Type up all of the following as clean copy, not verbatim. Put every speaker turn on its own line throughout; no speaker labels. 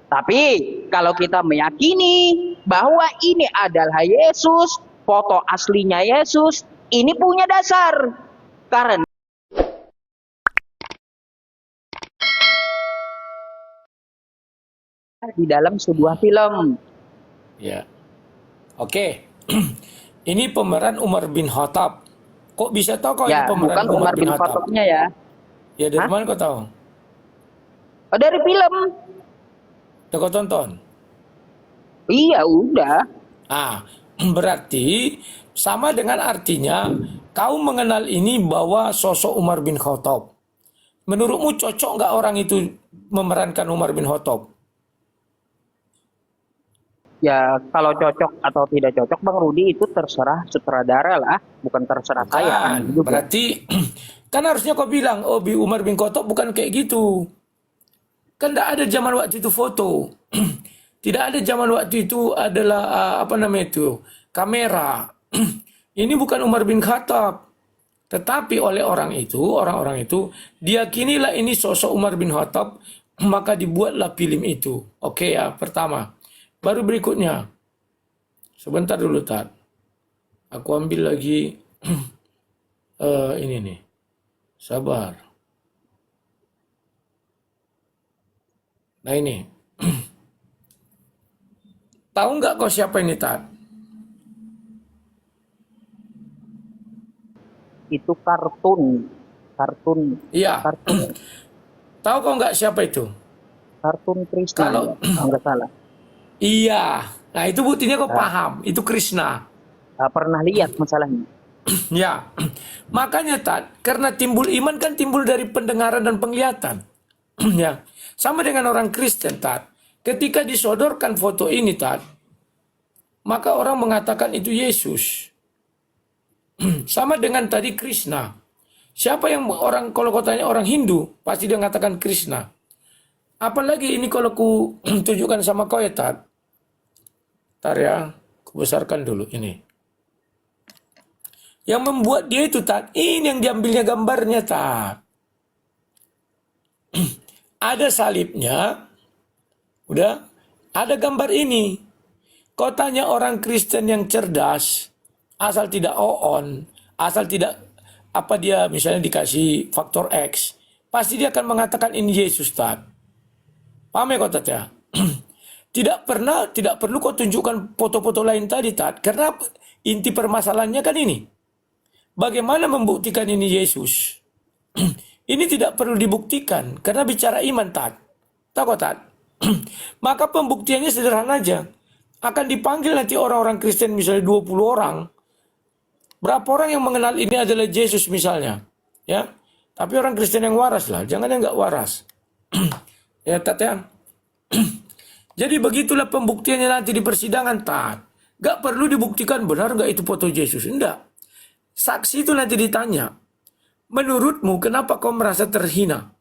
Tapi kalau kita meyakini bahwa ini adalah Yesus, foto aslinya Yesus, ini punya dasar. Karena di dalam sebuah film.
Ya. Oke. Ini pemeran Umar bin Khattab. Kok bisa tahu kok ini
Ya,
pemeran
bukan
Umar
Umar
bin
bin
Khattab?
Khattabnya ya.
Ya dari
Hah?
mana kau tahu?
Oh, dari film.
Udah kau tonton?
Iya, udah.
Ah, berarti sama dengan artinya kau mengenal ini bahwa sosok Umar bin Khattab. Menurutmu cocok nggak orang itu memerankan Umar bin Khattab?
Ya, kalau cocok atau tidak cocok, Bang Rudi, itu terserah sutradara lah, bukan terserah saya kan
Bukan.
juga.
Berarti kan harusnya kau bilang, oh Umar bin Khattab bukan kayak gitu. Kan tidak ada zaman waktu itu foto. Tidak ada zaman waktu itu adalah apa namanya itu kamera. Ini bukan Umar bin Khattab. Tetapi oleh orang-orang itu, diyakinilah ini sosok Umar bin Khattab, maka dibuatlah film itu. Oke ya, pertama. Baru berikutnya. Sebentar dulu, Tat. Aku ambil lagi ini nih. Sabar. Nah ini. Tahu nggak kau siapa ini, Tat?
Itu kartun, kartun,
Iya.
kartun,
Tahu kau nggak siapa itu?
kartun Krishna ya,
Kalau
kalau nggak salah.
iya. Nah itu buktinya kau
Nah,
paham. Itu Krishna.
pernah lihat masalahnya.
Ya, makanya Tat, karena timbul iman kan timbul dari pendengaran dan penglihatan. Ya, sama dengan orang Kristen Tat. Ketika disodorkan foto ini Tat, maka orang mengatakan itu Yesus. Sama dengan tadi Krishna. Siapa yang orang kalau kotanya orang Hindu pasti dia mengatakan Krishna. Apalagi ini kalau ku tunjukkan sama kau ya Tat. Tar ya, ku besarkan dulu ini. Yang membuat dia itu Tat, ini yang diambilnya gambarnya Tat. Ada salibnya, udah, ada gambar ini. Kau tanya orang Kristen yang cerdas, asal tidak on, asal tidak apa dia misalnya dikasih faktor X, pasti dia akan mengatakan ini Yesus Tat. Paham ya kau Tat ya? Tidak perlu kau tunjukkan foto-foto lain tadi Tat, karena inti permasalahannya kan ini. Bagaimana membuktikan ini Yesus? Ini tidak perlu dibuktikan karena bicara iman Tat. Tahu kok Tat? Maka pembuktiannya sederhana aja. Akan dipanggil nanti orang-orang Kristen misalnya 20 orang. Berapa orang yang mengenal ini adalah Yesus misalnya. Ya. Tapi orang Kristen yang waras lah, jangan yang nggak waras. Ya Tat ya. Jadi begitulah pembuktiannya nanti di persidangan Tat. Gak perlu dibuktikan benar nggak itu foto Yesus. Enggak. Saksi itu nanti ditanya. Menurutmu kenapa kau merasa terhina?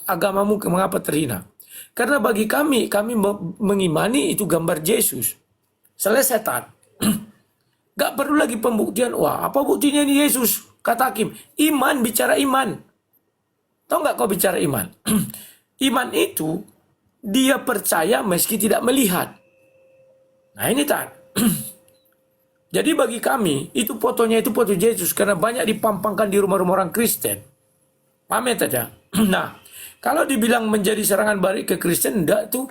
Agamamu mengapa terhina? Karena bagi kami mengimani itu gambar Yesus. Selesai Tat. Gak perlu lagi pembuktian. Wah, apa buktinya ini Yesus? Kata hakim, iman, bicara iman. Tahu nggak kau bicara iman? Iman itu dia percaya meski tidak melihat. Nah ini Tat. Jadi bagi kami, itu fotonya itu foto Yesus karena banyak dipampangkan di rumah-rumah orang Kristen. Paham ya Tat ya? Nah, kalau dibilang menjadi serangan balik ke Kristen, enggak tuh.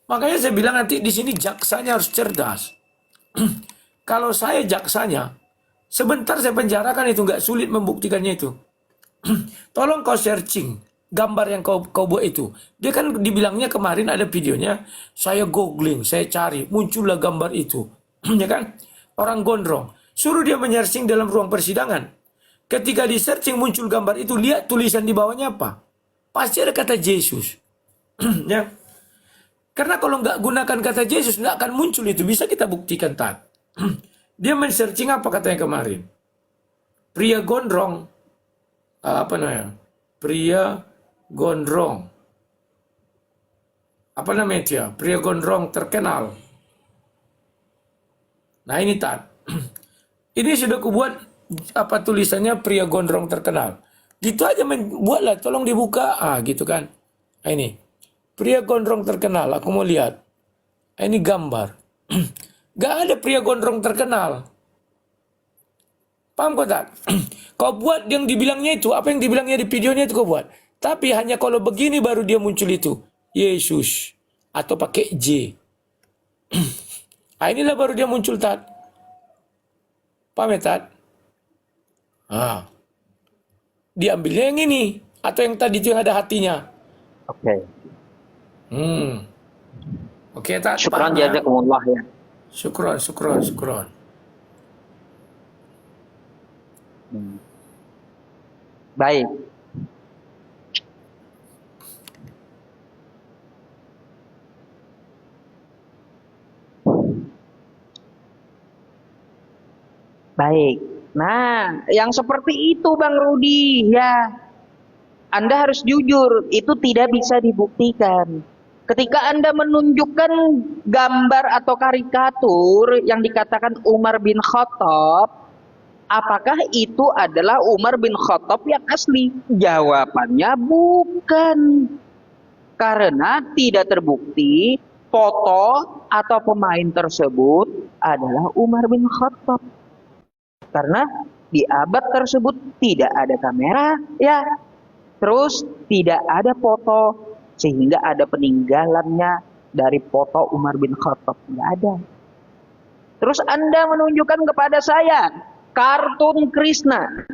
Makanya saya bilang nanti di sini jaksanya harus cerdas. Kalau saya jaksanya, sebentar saya penjarakan itu nggak sulit membuktikannya itu. Tolong kau searching gambar yang kau buat itu. Dia kan dibilangnya kemarin ada videonya, saya googling, saya cari, muncullah gambar itu. Ya kan? Orang gondrong. Suruh dia men-searching dalam ruang persidangan. Ketika di searching muncul gambar itu, lihat tulisan di bawahnya apa? Pasti ada kata Yesus. Ya. Karena kalau nggak gunakan kata Yesus, nggak akan muncul itu. Bisa kita buktikan, Tat. Dia men-searching apa katanya kemarin? Pria gondrong. Apa namanya? Pria gondrong. Apa namanya dia? Pria gondrong terkenal. Nah ini Tat. Ini sudah kubuat apa tulisannya pria gondrong terkenal. Gitu aja buatlah, tolong dibuka. Ah gitu kan. Nah, ini. Pria gondrong terkenal, aku mau lihat. Ini gambar. Gak ada pria gondrong terkenal. Paham kau tak? Kau buat yang dibilangnya itu, apa yang dibilangnya di videonya itu kau buat. Tapi hanya kalau begini baru dia muncul itu. Yesus. Atau pakai J. Inilah baru dia muncul, Tat. Paham ya, Tat? Diambilnya yang ini. Atau yang tadi itu yang ada hatinya.
Oke.
Oke, Tat.
Syukran
Paham ya?
jazakumullah ya.
Syukron.
Baik. Baik. Nah, yang seperti itu Bang Rudi ya. Anda harus jujur, itu tidak bisa dibuktikan. Ketika Anda menunjukkan gambar atau karikatur yang dikatakan Umar bin Khattab, apakah itu adalah Umar bin Khattab yang asli? Jawabannya bukan. Karena tidak terbukti foto atau pemain tersebut adalah Umar bin Khattab. Karena di abad tersebut tidak ada kamera, ya. Terus tidak ada foto, sehingga ada peninggalannya dari foto Umar bin Khattab. Tidak ada. Terus Anda menunjukkan kepada saya kartun Krishna.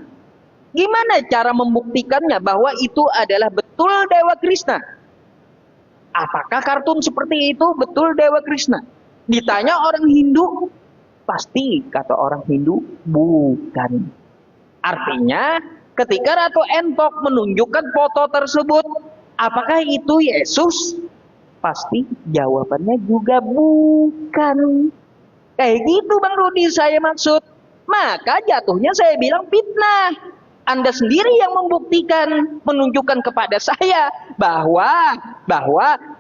Gimana cara membuktikannya bahwa itu adalah betul Dewa Krishna? Apakah kartun seperti itu betul Dewa Krishna? Ditanya orang Hindu, pasti kata orang Hindu, bukan. Artinya, ketika Ratu Entok menunjukkan foto tersebut, apakah itu Yesus? Pasti jawabannya juga bukan. Kayak gitu Bang Rudi saya maksud. Maka jatuhnya saya bilang fitnah. Anda sendiri yang membuktikan, menunjukkan kepada saya bahwa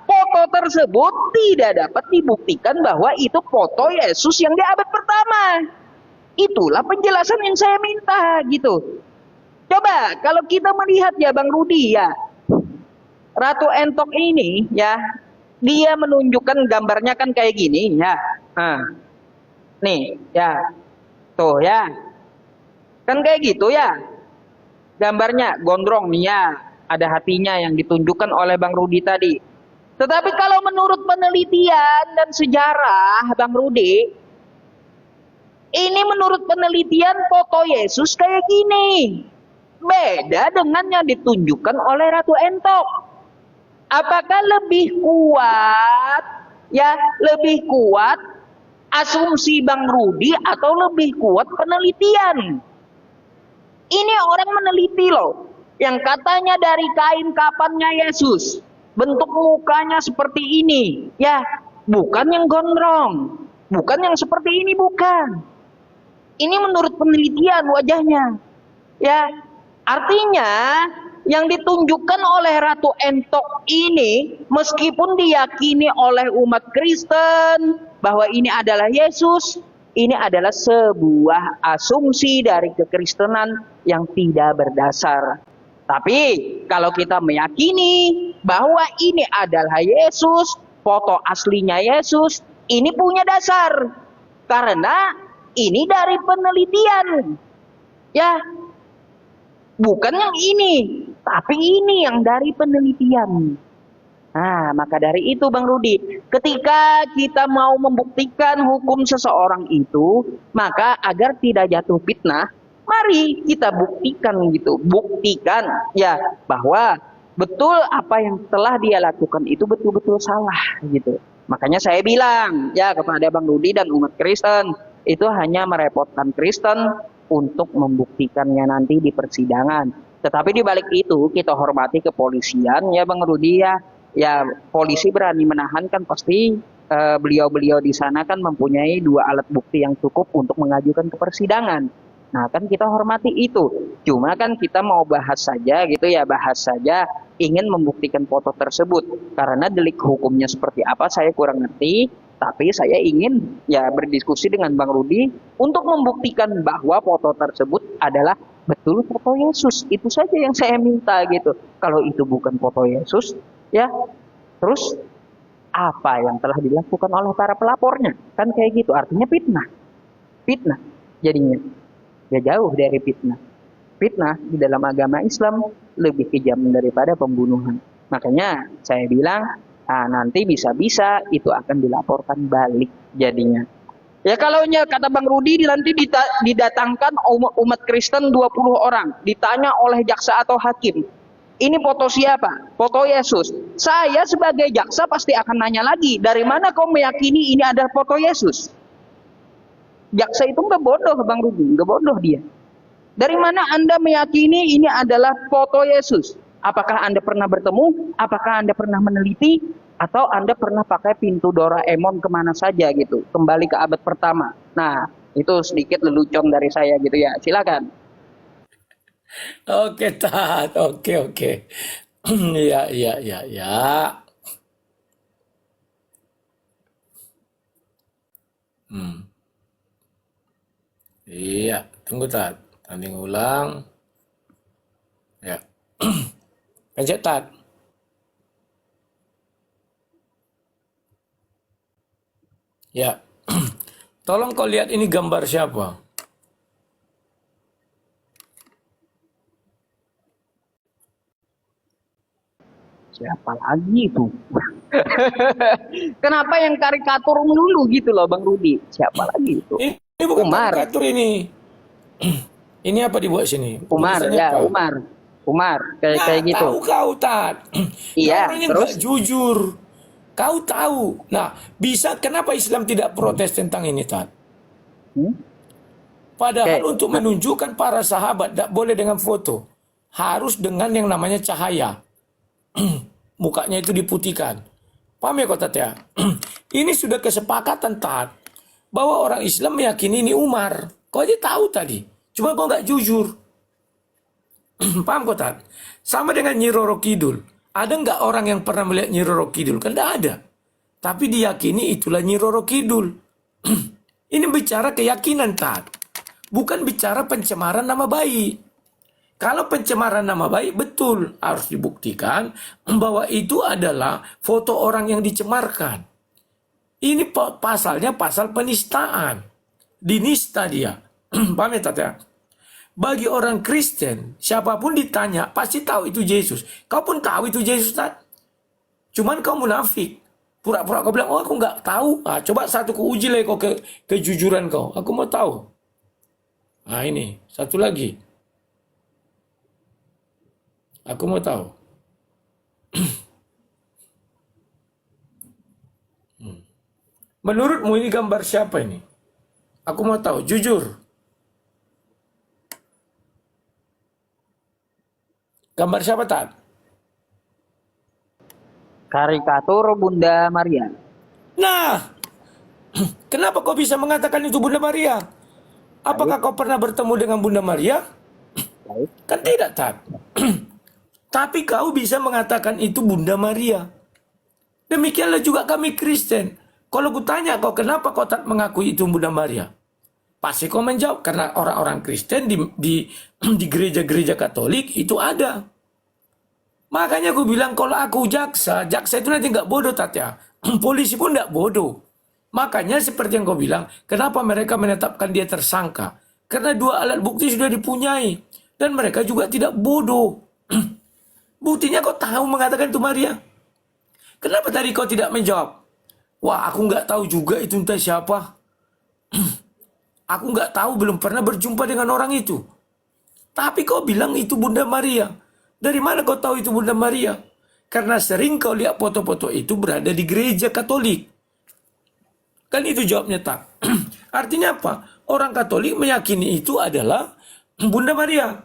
foto tersebut tidak dapat dibuktikan bahwa itu foto Yesus yang di abad pertama. Itulah penjelasan yang saya minta gitu. Coba kalau kita melihat ya Bang Rudi ya, Ratu Entok ini ya, dia menunjukkan gambarnya kan kayak gini ya. Nih ya, tuh ya, kan kayak gitu ya. Gambarnya gondrong nih ya, ada hatinya yang ditunjukkan oleh Bang Rudi tadi. Tetapi kalau menurut penelitian dan sejarah Bang Rudi, ini menurut penelitian foto Yesus kayak gini. Beda dengan yang ditunjukkan oleh Ratu Entok. Apakah lebih kuat ya, lebih kuat asumsi Bang Rudi atau lebih kuat penelitian? Ini orang meneliti loh, yang katanya dari kain kafannya Yesus, bentuk mukanya seperti ini, ya, bukan yang gondrong, bukan yang seperti ini, bukan. Ini menurut penelitian wajahnya, ya. Artinya yang ditunjukkan oleh Ratu Entok ini, meskipun diyakini oleh umat Kristen bahwa ini adalah Yesus, ini adalah sebuah asumsi dari kekristenan yang tidak berdasar. Tapi kalau kita meyakini bahwa ini adalah Yesus, foto aslinya Yesus, ini punya dasar. Karena ini dari penelitian. Ya, bukan yang ini, tapi ini yang dari penelitian. Nah, maka dari itu Bang Rudi, ketika kita mau membuktikan hukum seseorang itu, maka agar tidak jatuh fitnah, mari kita buktikan gitu. Buktikan ya bahwa betul apa yang telah dia lakukan itu betul-betul salah gitu. Makanya saya bilang ya kepada Bang Rudi dan umat Kristen, itu hanya merepotkan Kristen untuk membuktikannya nanti di persidangan. Tetapi di balik itu kita hormati kepolisian ya Bang Rudi ya. Ya polisi berani menahan kan pasti beliau-beliau di sana kan mempunyai 2 alat bukti yang cukup untuk mengajukan ke persidangan. Nah kan kita hormati itu. Cuma kan kita mau bahas saja gitu ya, bahas saja ingin membuktikan foto tersebut. Karena delik hukumnya seperti apa saya kurang ngerti. Tapi saya ingin ya berdiskusi dengan Bang Rudi untuk membuktikan bahwa foto tersebut adalah betul foto Yesus. Itu saja yang saya minta gitu. Kalau itu bukan foto Yesus, ya Terus apa yang telah dilakukan oleh para pelapornya? Kan kayak gitu, artinya fitnah. Fitnah jadinya. Ya jauh dari fitnah. Fitnah di dalam agama Islam lebih kejam daripada pembunuhan. Makanya saya bilang, nanti bisa-bisa itu akan dilaporkan balik jadinya. Ya kalau kata Bang Rudi nanti didatangkan umat Kristen 20 orang, ditanya oleh jaksa atau hakim. Ini foto siapa? Foto Yesus. Saya sebagai jaksa pasti akan nanya lagi, dari mana kau meyakini ini adalah foto Yesus? Jaksa itu nggak bodoh Bang Rudi, nggak bodoh dia. Dari mana Anda meyakini ini adalah foto Yesus? Apakah Anda pernah bertemu? Apakah Anda pernah meneliti? Atau Anda pernah pakai pintu Doraemon kemana saja gitu? Kembali ke abad pertama. Nah, itu sedikit lelucon dari saya gitu ya. Silakan.
Oke, Tat. Oke, oke. Ya, ya, ya, ya. Hmm. Iya, tunggu, Tat. Tanding ulang. Ya. Pencet, Tat. Ya. Tolong kau lihat ini gambar siapa?
Siapa lagi itu? Kenapa yang karikatur melulu gitu loh Bang Rudi? Siapa lagi itu?
Ini bukan
Umar.
karikatur ini. Ini apa dibuat sini?
Umar,
Tulisannya
ya
apa?
Umar, kayak
Nah,
gitu.
tahu kau, Tat.
Iya,
Orangnya
terus
nggak jujur. Kau tahu. Nah, bisa kenapa Islam tidak protes tentang ini, Tat?
hmm?
Padahal
Oke,
untuk
nah,
menunjukkan para sahabat tidak boleh dengan foto. Harus dengan yang namanya cahaya. Mukanya itu diputihkan. Paham ya kau, Tat ya? Ini sudah kesepakatan, Tat. Bahwa orang Islam meyakini ini Umar. Kau aja tahu tadi. Cuma kau nggak jujur. Paham kau, Tat? Sama dengan Nyi Roro Kidul. Ada nggak orang yang pernah melihat Nyi Roro Kidul? Kan tidak ada. Tapi diyakini itulah Nyi Roro Kidul. Ini bicara keyakinan, Tat. Bukan bicara pencemaran nama baik. Kalau pencemaran nama baik, betul. Harus dibuktikan bahwa itu adalah foto orang yang dicemarkan. Ini pasalnya pasal penistaan. Dinista dia. Paham ya, Tat ya? Bagi orang Kristen, siapapun ditanya, pasti tahu itu Yesus. Kau pun tahu itu Yesus, Tat. Cuman kau munafik. Pura-pura kau bilang, oh aku nggak tahu. Coba satu ku uji lagi kau kejujuran kau. Aku mau tahu. Ini, satu lagi. Aku mau tahu. Menurutmu ini gambar siapa ini? Aku mau tahu, jujur. Gambar siapa, Tat?
karikatur Bunda Maria.
Nah, kenapa kau bisa mengatakan itu Bunda Maria? Apakah
Baik,
kau pernah bertemu dengan Bunda Maria?
baik.
Kan tidak, Tat. Tapi kau bisa mengatakan itu Bunda Maria. Demikianlah juga kami Kristen. Kalau kutanya kau kenapa kau tak mengakui itu Bunda Maria? Pasti kau menjawab karena orang-orang Kristen di gereja-gereja Katolik itu ada. Makanya aku bilang kalau aku jaksa itu nanti nggak bodoh, Tat ya. Polisi pun nggak bodoh. Makanya seperti yang kau bilang, kenapa mereka menetapkan dia tersangka? Karena dua alat bukti sudah dipunyai. Dan mereka juga tidak bodoh. Buktinya kau tahu mengatakan itu Maria. Kenapa tadi kau tidak menjawab? Wah, aku nggak tahu juga itu entah siapa. Aku nggak tahu, belum pernah berjumpa dengan orang itu. Tapi kau bilang itu Bunda Maria. Dari mana kau tahu itu Bunda Maria? Karena sering kau lihat foto-foto itu berada di gereja Katolik. Kan itu jawabnya, tak. Artinya apa? Orang Katolik meyakini itu adalah Bunda Maria.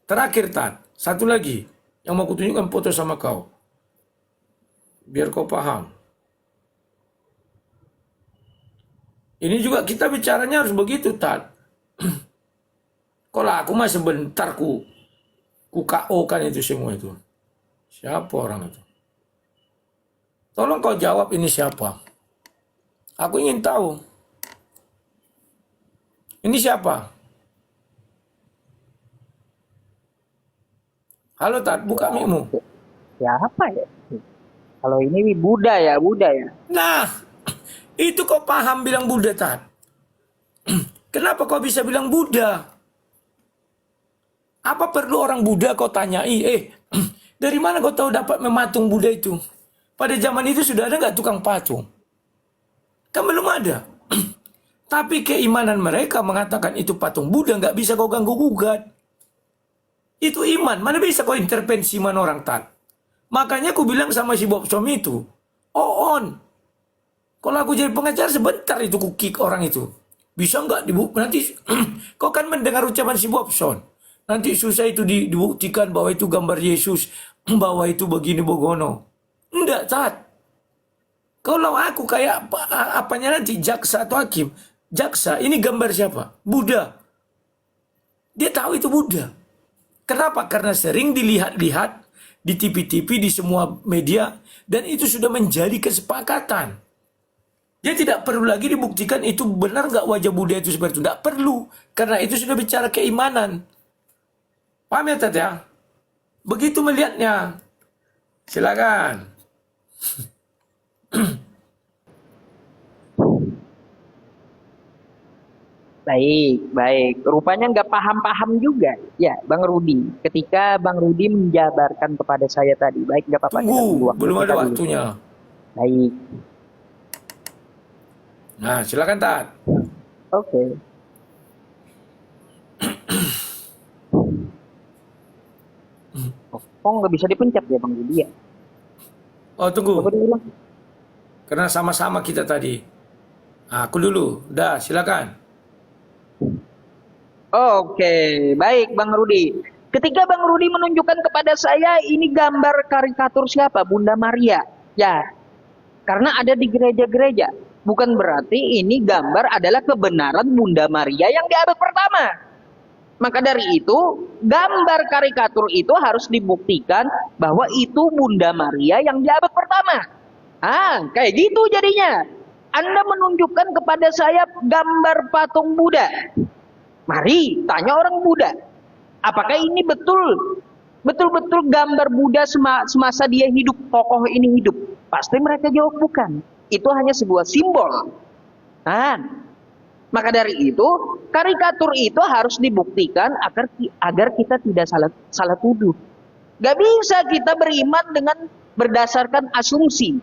Terakhir, Tan. Satu lagi. Yang mau kutunjukkan foto sama kau. Biar kau paham. Ini juga kita bicaranya harus begitu, Tan. Kalau aku mah sebentar ku KO kan itu semua itu. Siapa orang itu? Tolong kau jawab ini siapa? Aku ingin tahu. Ini siapa? Halo, Tat, buka mikmu.
Siapa ya? Kalau ini Buddha ya, Buddha ya.
Nah, itu kok paham bilang Buddha, Tat? Kenapa kau bisa bilang Buddha? Apa perlu orang Buddha kau tanyai, dari mana kau tahu dapat mematung Buddha itu? Pada zaman itu sudah ada nggak tukang patung? Kan belum ada. Tapi keimanan mereka mengatakan itu patung Buddha, nggak bisa kau ganggu-gugat. Itu iman, mana bisa kau intervensi mana orang, Tat? Makanya aku bilang sama si Bob Som itu, on. Kalau aku jadi pengacara sebentar itu ku kick orang itu. Bisa nggak nanti kau kan mendengar ucapan si Bob Som. Nanti susah itu dibuktikan bahwa itu gambar Yesus, bahwa itu begini begono. Enggak, Tat. Kalau aku kayak apanya nanti jaksa atau hakim. Jaksa, ini gambar siapa? Buddha. Dia tahu itu Buddha. Kenapa? Karena sering dilihat-lihat di TV-TV, di semua media, dan itu sudah menjadi kesepakatan. Dia tidak perlu lagi dibuktikan itu benar nggak wajah Buddha itu seperti itu. Tidak perlu. Karena itu sudah bicara keimanan. Paham ya, Tat ya? Begitu melihatnya. Silakan.
Baik, baik. Rupanya nggak paham-paham juga, ya, Bang Rudi. Ketika Bang Rudi menjabarkan kepada saya tadi, baik, nggak apa-apa. Kita tunggu
Tunggu,
waktu
belum
kita
ada
dulu.
waktunya.
Baik,
Nah, silakan, Tat.
oke. Oh, nggak bisa dipencet ya, Bang Rudi ya?
Oh,
Coba
tunggu.
diulang.
Karena sama-sama kita tadi. Aku dulu. Dah, silakan.
Oke, baik, Bang Rudi. Ketika Bang Rudi menunjukkan kepada saya ini gambar karikatur siapa? Bunda Maria. Ya, karena ada di gereja-gereja. Bukan berarti ini gambar adalah kebenaran Bunda Maria yang di abad pertama. Maka dari itu, gambar karikatur itu harus dibuktikan bahwa itu Bunda Maria yang di abad pertama. Kayak gitu jadinya. Anda menunjukkan kepada saya gambar patung Buddha. Mari tanya orang Buddha. Apakah ini betul-betul gambar Buddha semasa dia hidup, tokoh ini hidup? Pasti mereka jawab bukan. Itu hanya sebuah simbol. Maka dari itu, karikatur itu harus dibuktikan agar kita tidak salah tuduh. Gak bisa kita beriman dengan berdasarkan asumsi.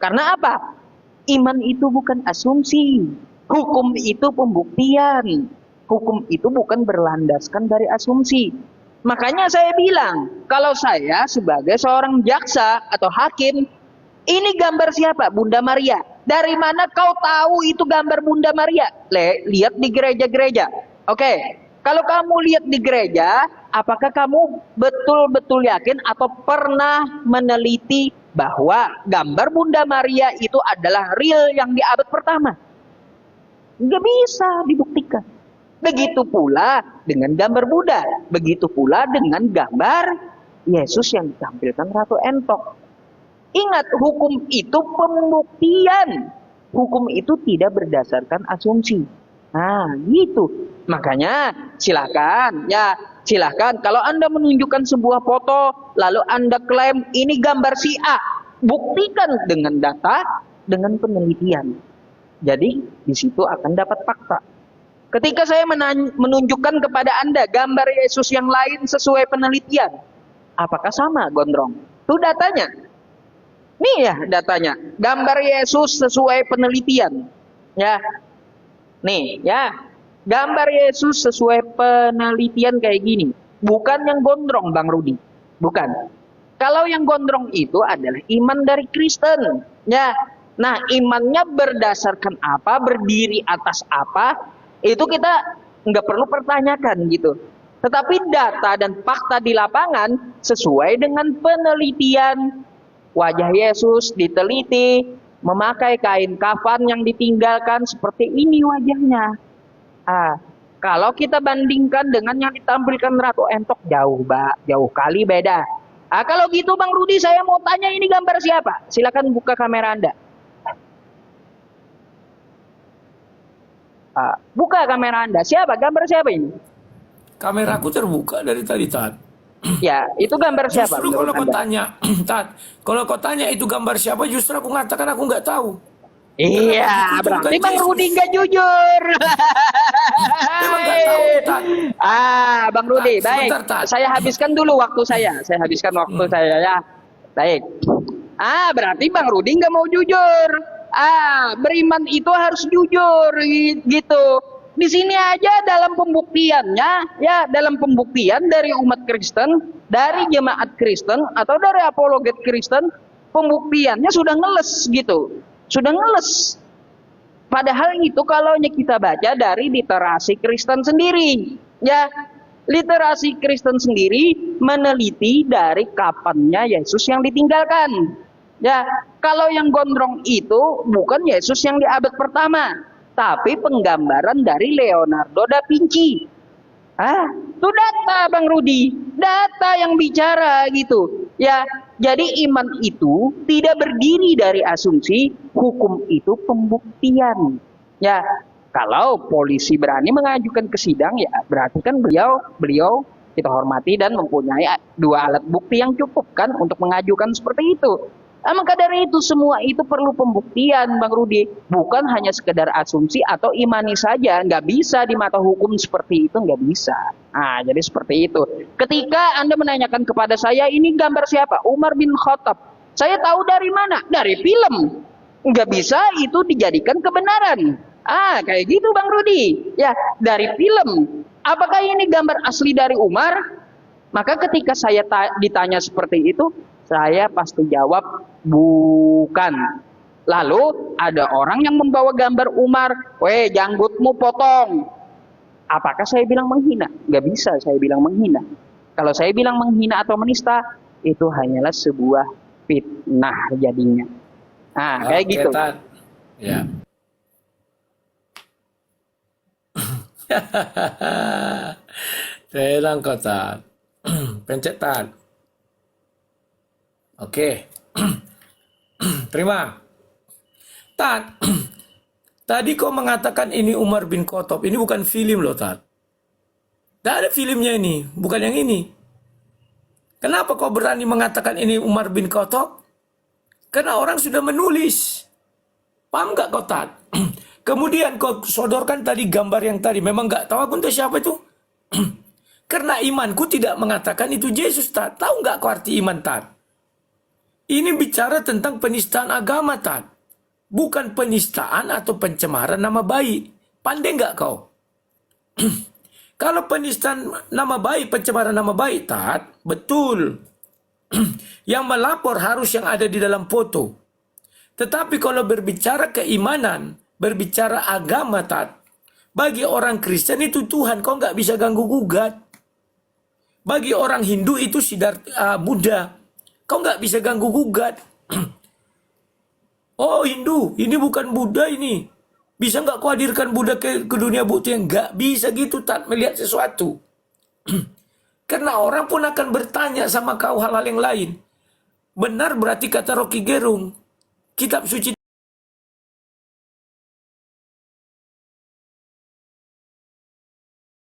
Karena apa? Iman itu bukan asumsi. Hukum itu pembuktian. Hukum itu bukan berlandaskan dari asumsi. Makanya saya bilang, kalau saya sebagai seorang jaksa atau hakim, ini gambar siapa? Bunda Maria. Dari mana kau tahu itu gambar Bunda Maria? Lihat di gereja-gereja. Oke. Kalau kamu lihat di gereja, apakah kamu betul-betul yakin atau pernah meneliti bahwa gambar Bunda Maria itu adalah real yang di abad pertama? Nggak bisa dibuktikan. Begitu pula dengan gambar Buddha. Begitu pula dengan gambar Yesus yang ditampilkan Ratu Entok. Ingat, hukum itu pembuktian. Hukum itu tidak berdasarkan asumsi. Gitu. Makanya silakan kalau Anda menunjukkan sebuah foto lalu Anda klaim ini gambar si A, buktikan dengan data, dengan penelitian. Jadi di situ akan dapat fakta. Ketika saya menunjukkan kepada Anda gambar Yesus yang lain sesuai penelitian, apakah sama, Gondrong? Itu datanya. Nih ya datanya. Gambar Yesus sesuai penelitian. Ya. Nih ya. Gambar Yesus sesuai penelitian kayak gini. Bukan yang gondrong, Bang Rudi. Bukan. Kalau yang gondrong itu adalah iman dari Kristen. Ya. Nah, imannya berdasarkan apa, berdiri atas apa, itu kita nggak perlu pertanyakan gitu. Tetapi data dan fakta di lapangan sesuai dengan penelitian. Wajah Yesus diteliti, memakai kain kafan yang ditinggalkan seperti ini wajahnya. Kalau kita bandingkan dengan yang ditampilkan Ratu Entok, jauh kali beda. Kalau gitu Bang Rudi, saya mau tanya ini gambar siapa? Silakan buka kamera Anda. Buka kamera Anda. Siapa? Gambar siapa ini?
Kameraku terbuka dari tadi, Tat.
Ya, itu gambar siapa
Justru
menurut
kalau kau
Anda?
tanya, Tat, kalau kau tanya itu gambar siapa, justru aku mengatakan aku nggak tahu. Karena bagiku
Iya,
itu bukan
berarti Bang Rudi
Yesus.
nggak jujur.
Memang nggak tahu tuh, Tat.
Bang
Tat,
Rudi, baik.
sebentar, Tat.
Saya habiskan dulu waktu saya. Saya habiskan waktu saya ya. Baik. Berarti Bang Rudi nggak mau jujur. Beriman itu harus jujur gitu. Di sini aja dalam pembuktiannya, ya dalam pembuktian dari umat Kristen, dari jemaat Kristen atau dari apologet Kristen, pembuktiannya sudah ngeles gitu. Sudah ngeles. Padahal itu kalau kita baca dari literasi Kristen sendiri. Ya, literasi Kristen sendiri meneliti dari kapannya Yesus yang ditinggalkan. Ya, kalau yang gondrong itu bukan Yesus yang di abad pertama, tapi penggambaran dari Leonardo da Vinci. Itu data Bang Rudi, data yang bicara gitu. Ya, jadi iman itu tidak berdiri dari asumsi, hukum itu pembuktian. Ya, kalau polisi berani mengajukan ke sidang ya berarti kan beliau kita hormati dan mempunyai dua alat bukti yang cukup kan untuk mengajukan seperti itu. Maka dari itu semua itu perlu pembuktian Bang Rudi, bukan hanya sekedar asumsi atau imani saja, nggak bisa di mata hukum seperti itu, nggak bisa. Jadi seperti itu. Ketika Anda menanyakan kepada saya, ini gambar siapa? Umar bin Khattab. Saya tahu dari mana? Dari film. Nggak bisa itu dijadikan kebenaran. Kayak gitu Bang Rudi. Ya, dari film. Apakah ini gambar asli dari Umar? Maka ketika saya ditanya seperti itu, saya pasti jawab bukan. Lalu ada orang yang membawa gambar Umar, weh janggutmu potong. Apakah saya bilang menghina? Gak bisa saya bilang menghina. Kalau saya bilang menghina atau menista, itu hanyalah sebuah fitnah jadinya. Kayak
Oke,
gitu.
Tat. Ya. Telang kau, Tat. Pencet, Tat. Oke. Terima. Tat. Tadi kau mengatakan ini Umar bin Khattab. Ini bukan film loh, Tat. Tidak ada filmnya ini. Bukan yang ini. Kenapa kau berani mengatakan ini Umar bin Khattab? Karena orang sudah menulis. Paham nggak kau, Tat? Kemudian kau sodorkan tadi gambar yang tadi. Memang nggak tahu aku itu siapa itu. Karena imanku tidak mengatakan itu Yesus, Tat. Tahu nggak kau arti iman, Tat? Ini bicara tentang penistaan agama, Tat. Bukan penistaan atau pencemaran nama baik. Pandai nggak kau? Kalau penistaan nama baik, pencemaran nama baik, Tat, betul. Yang melapor harus yang ada di dalam foto. Tetapi kalau berbicara keimanan, berbicara agama, Tat, bagi orang Kristen itu Tuhan, kau nggak bisa ganggu gugat. Bagi orang Hindu itu Buddha, kau nggak bisa ganggu gugat. Oh Hindu, ini bukan Buddha ini. Bisa nggak kau hadirkan Buddha ke dunia bukti? Nggak bisa gitu, Tat, melihat sesuatu. Karena orang pun akan bertanya sama kau hal-hal yang lain. Benar berarti kata Rocky Gerung. Kitab suci